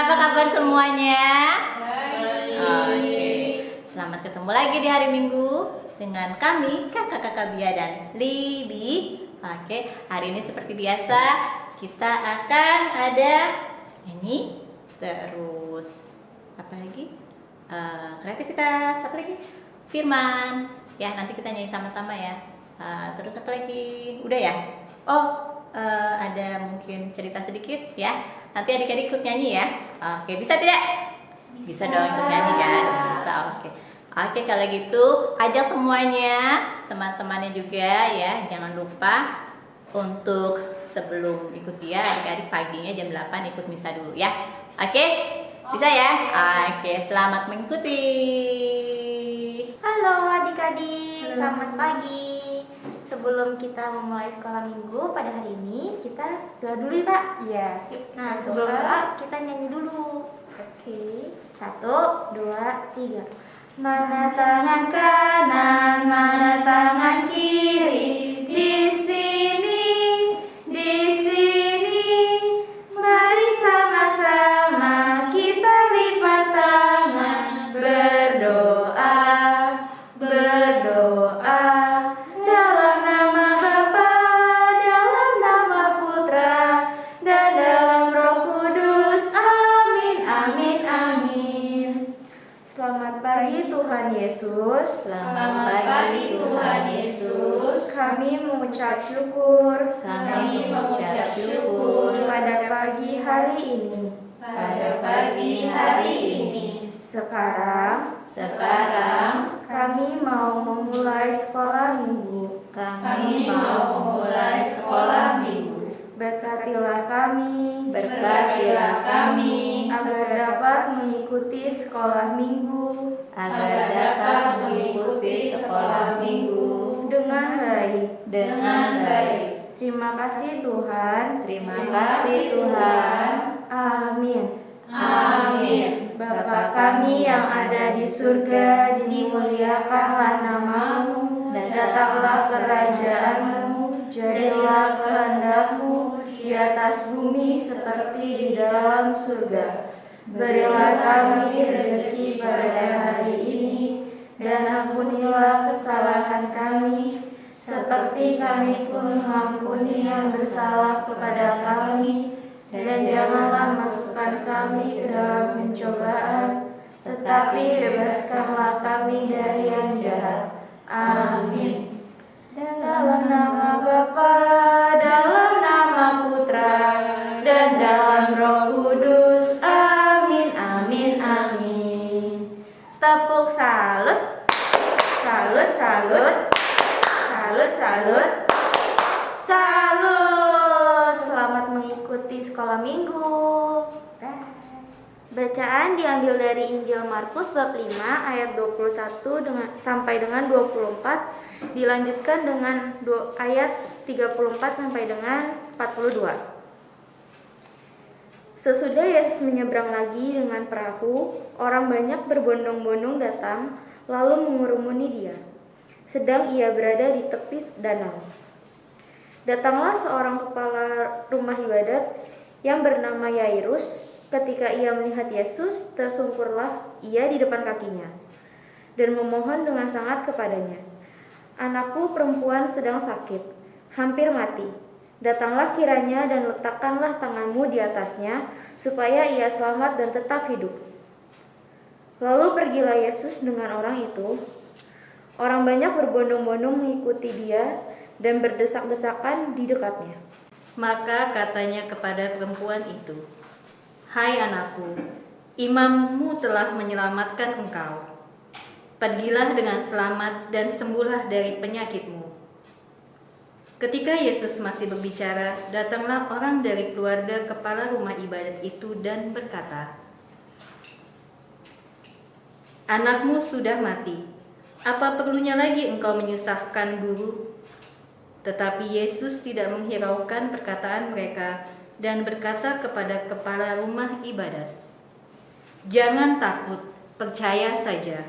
apa kabar semuanya? Baik. Oke. Selamat ketemu lagi di hari Minggu dengan kami, kakak-kakak Bia dan Libi. Oke, hari ini seperti biasa kita akan ada nyanyi, terus apa lagi? Kreativitas, apa lagi? Firman. Ya, nanti kita nyanyi sama-sama ya. Terus apa lagi? Udah ya? Ada mungkin cerita sedikit ya. Nanti adik-adik ikut nyanyi ya. Oke, bisa tidak? Bisa dong ikut nyanyi kan? Bisa, oke. Oke, kalau gitu ajak semuanya, teman-temannya juga ya. Jangan lupa untuk sebelum ikut dia, adik-adik paginya jam 8 ikut misa dulu ya. Oke? Bisa ya? Oke, selamat mengikuti. Halo adik-adik, selamat pagi. Sebelum kita memulai sekolah minggu pada hari ini, kita doa dulu ya Kak? Iya. Nah, sebelum doa kita nyanyi dulu. Oke, 1, 2, 3. Mana tangan kanan, mana tangan kiri, di sini, mari sama-sama kita lipat tangan, berdoa, dalam nama Bapa, dalam nama Putra, dan dalam Roh Kudus. Amin, amin, amin. Selamat pagi Tuhan Yesus. Selamat pagi Tuhan Yesus. Kami mengucap syukur Kami mengucap syukur pada pagi hari ini. pada pagi hari ini. Sekarang Sekarang kami mau memulai sekolah minggu. kami mau memulai sekolah minggu. Berkatilah kami Berkatilah kami agar dapat mengikuti sekolah minggu agar dapat mengikuti sekolah minggu dengan baik. dengan baik. Terima kasih Tuhan. Terima kasih Tuhan. Amin. Amin. Bapa kami yang ada di surga, dimuliakanlah namamu, datanglah kerajaanmu, jadilah kehendak-Mu di atas bumi seperti di dalam surga. Berilah kami rezeki pada hari ini, dan ampunilah kesalahan kami, seperti kami pun mengampuni yang bersalah kepada kami. Dan janganlah masukkan kami ke dalam pencobaan, tetapi bebaskanlah kami dari yang jahat. Amin. Dalam nama Bapa, dalam nama Putra, dan dalam Roh Kudus. Amin, amin, amin. Tepuk salut. Salut, salut. Salut, salut. Salut. Selamat mengikuti sekolah minggu. Bacaan diambil dari Injil Markus bab 5 ayat 21 sampai dengan 24, dilanjutkan dengan ayat 34 sampai dengan 42. Sesudah Yesus menyeberang lagi dengan perahu, orang banyak berbondong-bondong datang lalu mengurumuni dia, sedang ia berada di tepi danau. Datanglah seorang kepala rumah ibadat yang bernama Yairus. Ketika ia melihat Yesus, tersungkurlah ia di depan kakinya dan memohon dengan sangat kepadanya, "Anakku perempuan sedang sakit, hampir mati. Datanglah kiranya dan letakkanlah tanganmu di atasnya, supaya ia selamat dan tetap hidup." Lalu pergilah Yesus dengan orang itu. Orang banyak berbondong-bondong mengikuti dia dan berdesak-desakan di dekatnya. Maka katanya kepada perempuan itu, "Hai anakku, imammu telah menyelamatkan engkau. Pergilah dengan selamat dan sembuhlah dari penyakitmu." Ketika Yesus masih berbicara, datanglah orang dari keluarga kepala rumah ibadat itu dan berkata, "Anakmu sudah mati. Apa perlunya lagi engkau menyusahkan guru?" Tetapi Yesus tidak menghiraukan perkataan mereka dan berkata kepada kepala rumah ibadat, "Jangan takut, percaya saja."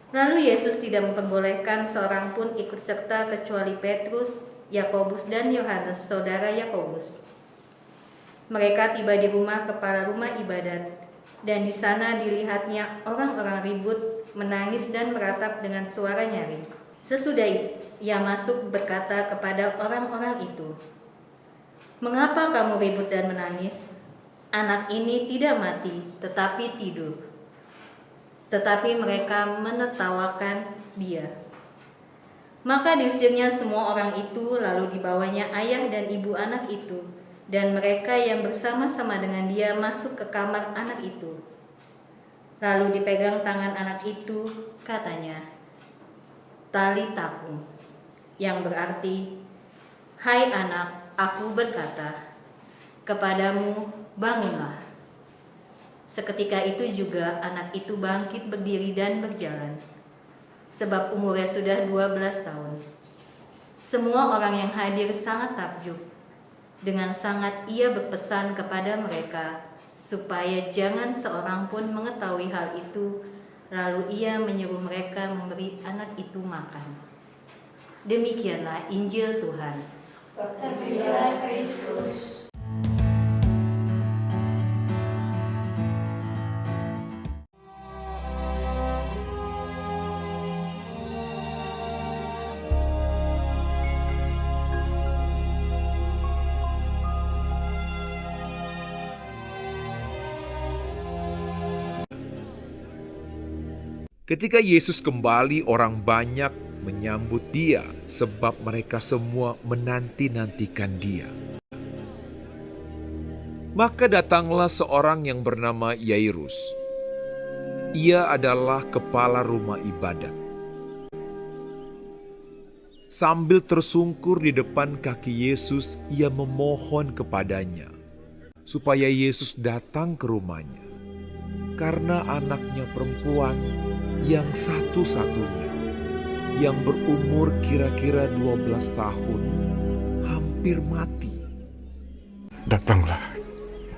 Lalu Yesus tidak memperbolehkan seorang pun ikut serta kecuali Petrus, Yakobus dan Yohanes, saudara Yakobus. Mereka tiba di rumah kepala rumah ibadat, dan di sana dilihatnya orang-orang ribut, menangis dan meratap dengan suara nyaring. Sesudah ia masuk berkata kepada orang-orang itu, "Mengapa kamu ribut dan menangis? Anak ini tidak mati, tetapi tidur." Tetapi mereka menertawakan dia. Maka diusirnya semua orang itu, lalu dibawanya ayah dan ibu anak itu, dan mereka yang bersama-sama dengan dia masuk ke kamar anak itu. Lalu dipegang tangan anak itu, katanya, "Talitakum," yang berarti, "Hai anak, aku berkata kepadamu, bangunlah." Seketika itu juga anak itu bangkit berdiri dan berjalan, sebab umurnya sudah 12 tahun. Semua orang yang hadir sangat takjub. Dengan sangat ia berpesan kepada mereka, supaya jangan seorang pun mengetahui hal itu, lalu ia menyuruh mereka memberi anak itu makan. Demikianlah Injil Tuhan. Terpujilah Kristus. Ketika Yesus kembali, orang banyak menyambut dia sebab mereka semua menanti-nantikan dia. Maka datanglah seorang yang bernama Yairus. Ia adalah kepala rumah ibadat. Sambil tersungkur di depan kaki Yesus, ia memohon kepadanya supaya Yesus datang ke rumahnya, karena anaknya perempuan yang satu-satunya, yang berumur kira-kira 12 tahun, hampir mati. Datanglah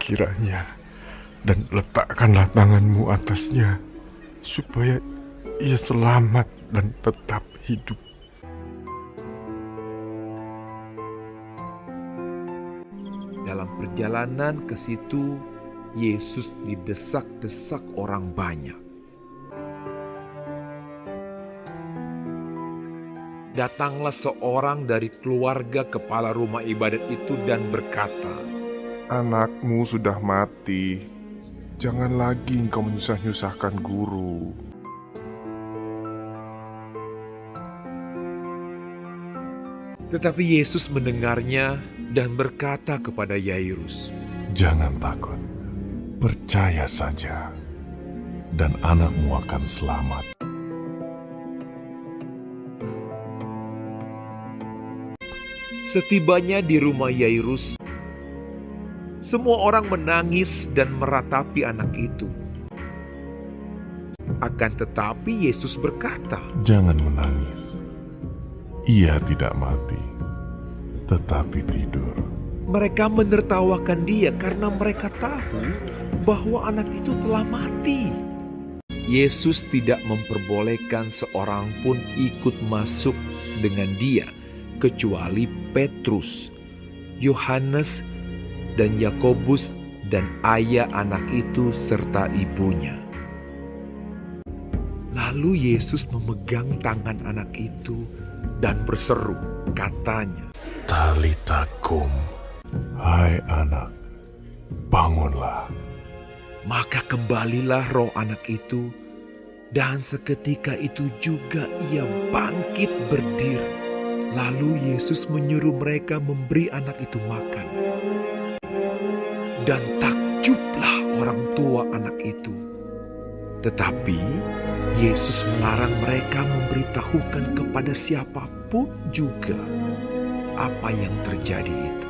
kiranya dan letakkanlah tanganmu atasnya, supaya ia selamat dan tetap hidup. Dalam perjalanan ke situ, Yesus didesak-desak orang banyak. Datanglah seorang dari keluarga kepala rumah ibadat itu dan berkata, Anakmu sudah mati, jangan lagi engkau menyusah-nyusahkan guru. Tetapi Yesus mendengarnya dan berkata kepada Yairus, Jangan takut, percaya saja, dan anakmu akan selamat. Setibanya di rumah Yairus, semua orang menangis dan meratapi anak itu. Akan tetapi Yesus berkata, Jangan menangis. Ia tidak mati, tetapi tidur. Mereka menertawakan dia karena mereka tahu bahwa anak itu telah mati. Yesus tidak memperbolehkan seorang pun ikut masuk dengan dia, kecuali Petrus, Yohanes, dan Yakobus, dan ayah anak itu serta ibunya. Lalu Yesus memegang tangan anak itu dan berseru, katanya, Talita kum, hai anak, bangunlah. Maka kembalilah roh anak itu, dan seketika itu juga ia bangkit berdiri. Lalu Yesus menyuruh mereka memberi anak itu makan. Dan takjublah orang tua anak itu. Tetapi Yesus melarang mereka memberitahukan kepada siapapun juga apa yang terjadi itu.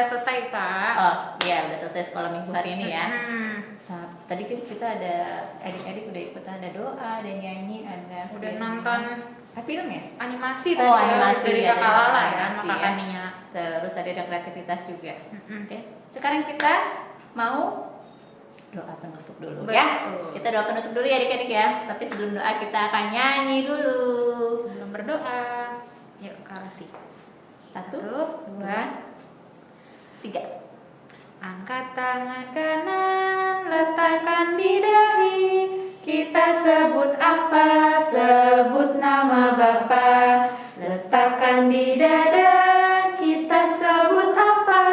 udah selesai Kak. Oh iya, udah selesai sekolah minggu hari ini ya. Hmm. Tadi kan kita ada adik-adik udah ikutan, ada doa, ada nyanyi, ada Udah nonton film ya? animasi Oh, tadi ya, animasi dari ya, Kakak Lala ya, animasi sama Kakak ya. Nia. Terus ada kreativitas juga. Oke. Sekarang kita mau doa penutup dulu ya. Betul. Kita doa penutup dulu ya adik-adik ya. Tapi sebelum doa kita akan nyanyi dulu. Sebelum berdoa, yuk Kak Rosi. 1, 2, 3. Angkat tangan kanan, letakkan di dahi. Kita sebut apa? Sebut nama Bapa. Letakkan di dada. Kita sebut apa?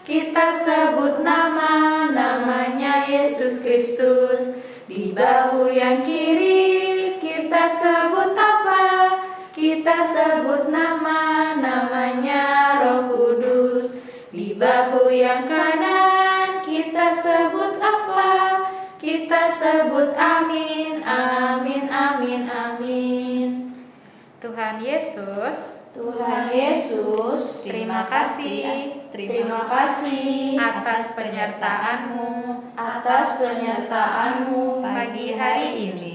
Kita sebut namanya Yesus Kristus. Di bahu yang kiri kita sebut apa? Kita sebut namanya Roh Kudus. Di bahu yang kanan kita sebut apa? Kita sebut amin, amin, amin, amin. Tuhan Yesus, terima kasih atas penyertaan-Mu pagi hari ini.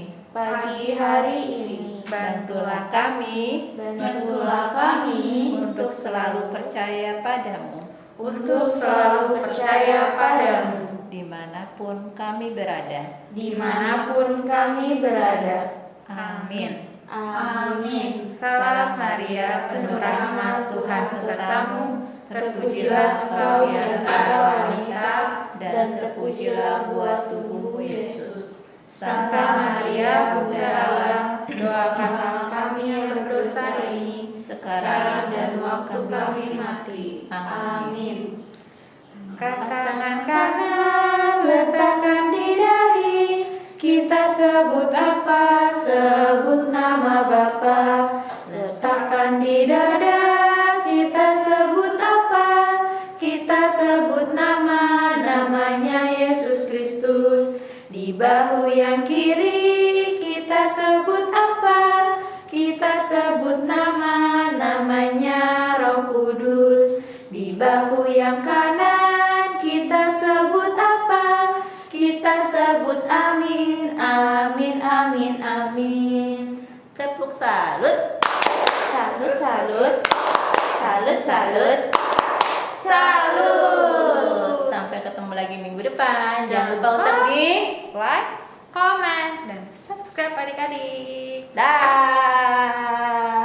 Bantulah kami Untuk selalu percaya padamu dimanapun kami berada. Amin. Salam Maria, penuh rahmat, Tuhan sertamu. Terpujilah engkau di antara wanita, dan terpujilah buah tubuhmu Yesus. Santa Maria, Bunda Allah, doakanlah kami yang berdosa ini, sekarang dan waktu kami mati. Amin. Angkat tangan kanan, letakkan di dahi. Kita sebut apa? Sebut nama Bapa. Letakkan di dada. Kita sebut apa? Kita sebut namanya Yesus Kristus. Di bahu yang kiri kita sebut apa? Kita sebut namanya Roh Kudus. Di bahu yang kanan kita sebut apa? Kita sebut amin, amin, amin, amin. Tepuk salut. Salut, salut. Salut, salut. Salut. Sampai ketemu lagi minggu depan. Jangan lupa untuk di like, comment, dan subscribe adik-adik. dah.